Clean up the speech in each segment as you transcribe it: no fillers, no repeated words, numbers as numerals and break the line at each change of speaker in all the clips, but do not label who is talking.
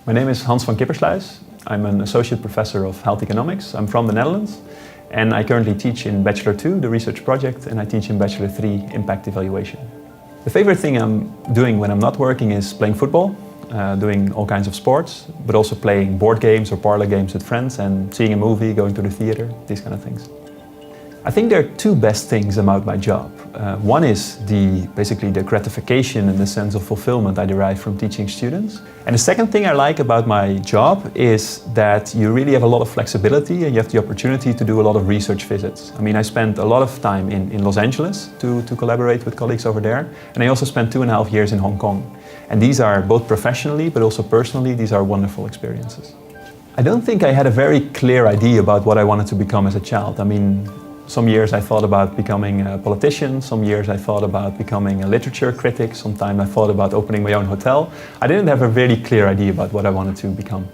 My name is Hans van Kippersluis. I'm an associate professor of health economics. I'm from the Netherlands and I currently teach in Bachelor 2, the research project, and I teach in Bachelor 3, impact evaluation. The favorite thing I'm doing when I'm not working is playing football, doing all kinds of sports, but also playing board games or parlor games with friends and seeing a movie, going to the theater, these kind of things. I think there are two best things about my job. One is basically the gratification and the sense of fulfillment I derive from teaching students. And the second thing I like about my job is that you really have a lot of flexibility and you have the opportunity to do a lot of research visits. I mean, I spent a lot of time in Los Angeles to collaborate with colleagues over there. And I also spent 2.5 years in Hong Kong. And these are both professionally, but also personally, these are wonderful experiences. I don't think I had a very clear idea about what I wanted to become as a child. I mean, some years I thought about becoming a politician, some years I thought about becoming a literature critic, sometimes I thought about opening my own hotel. I didn't have a really clear idea about what I wanted to become.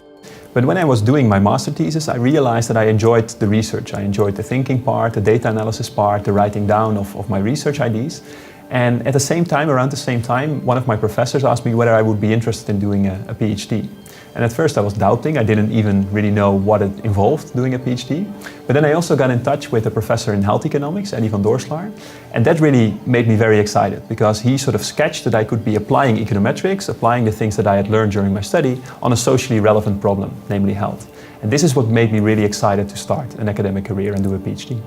But when I was doing my master thesis, I realized that I enjoyed the research. I enjoyed the thinking part, the data analysis part, the writing down of my research ideas. And at the same time, around the same time, one of my professors asked me whether I would be interested in doing a PhD. And at first I was doubting, I didn't even really know what it involved doing a PhD. But then I also got in touch with a professor in health economics, Eddie van Doorselaar. And that really made me very excited because he sort of sketched that I could be applying econometrics, applying the things that I had learned during my study on a socially relevant problem, namely health. And this is what made me really excited to start an academic career and do a PhD.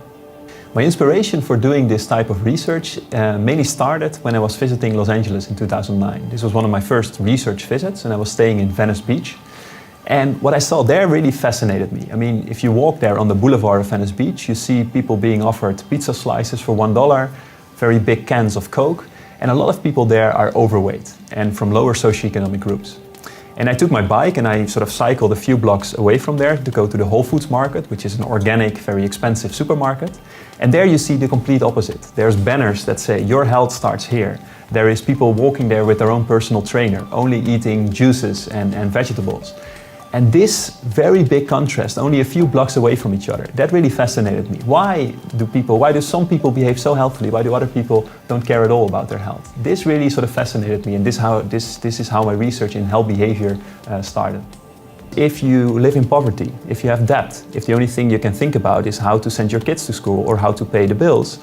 My inspiration for doing this type of research mainly started when I was visiting Los Angeles in 2009. This was one of my first research visits and I was staying in Venice Beach. And what I saw there really fascinated me. I mean, if you walk there on the boulevard of Venice Beach, you see people being offered pizza slices for $1, very big cans of Coke, and a lot of people there are overweight and from lower socioeconomic groups. And I took my bike and I sort of cycled a few blocks away from there to go to the Whole Foods market, which is an organic, very expensive supermarket. And there you see the complete opposite. There's banners that say, your health starts here. There is people walking there with their own personal trainer, only eating juices and vegetables. And this very big contrast, only a few blocks away from each other, that really fascinated me. Why do some people behave so healthily? Why do other people don't care at all about their health? This really sort of fascinated me, and this is how my research in health behavior started. If you live in poverty, if you have debt, if the only thing you can think about is how to send your kids to school or how to pay the bills,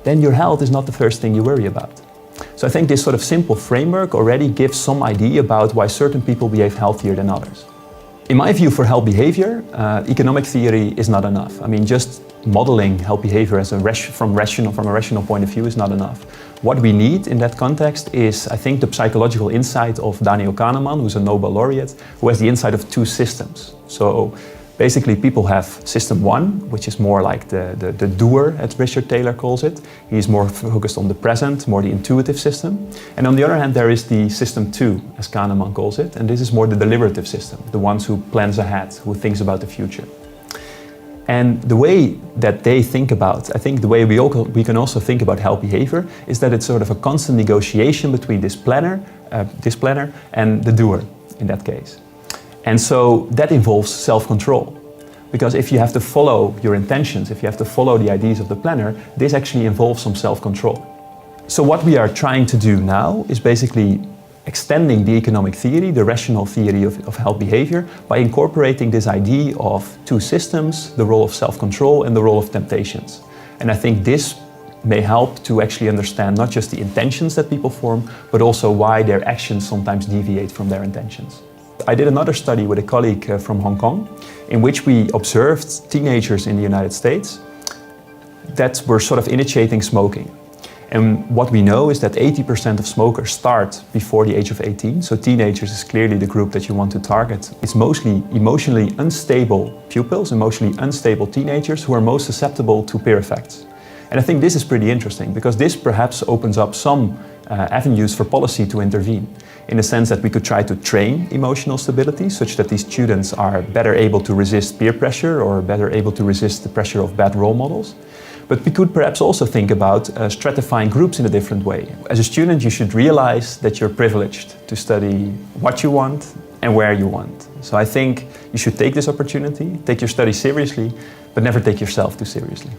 then your health is not the first thing you worry about. So I think this sort of simple framework already gives some idea about why certain people behave healthier than others. In my view, for health behavior, economic theory is not enough. I mean, just modeling health behavior as from a rational point of view is not enough. What we need in that context is, I think, the psychological insight of Daniel Kahneman, who's a Nobel laureate, who has the insight of two systems. So basically people have system one, which is more like the doer, as Richard Taylor calls it. He's more focused on the present, more the intuitive system. And on the other hand, there is the system two, as Kahneman calls it. And this is more the deliberative system, the ones who plans ahead, who thinks about the future. And the way that they think about, I think the way we can also think about health behavior is that it's sort of a constant negotiation between this planner and the doer in that case. And so that involves self-control. Because if you have to follow your intentions, if you have to follow the ideas of the planner, this actually involves some self-control. So what we are trying to do now is basically extending the economic theory, the rational theory of health behavior, by incorporating this idea of two systems, the role of self-control and the role of temptations. And I think this may help to actually understand not just the intentions that people form, but also why their actions sometimes deviate from their intentions. I did another study with a colleague from Hong Kong, in which we observed teenagers in the United States that were sort of initiating smoking. And what we know is that 80% of smokers start before the age of 18, so teenagers is clearly the group that you want to target. It's mostly emotionally unstable pupils, emotionally unstable teenagers who are most susceptible to peer effects. And I think this is pretty interesting because this perhaps opens up some avenues for policy to intervene, in the sense that we could try to train emotional stability such that these students are better able to resist peer pressure or better able to resist the pressure of bad role models. But we could perhaps also think about stratifying groups in a different way. As a student, you should realize that you're privileged to study what you want and where you want. So I think you should take this opportunity, take your studies seriously, but never take yourself too seriously.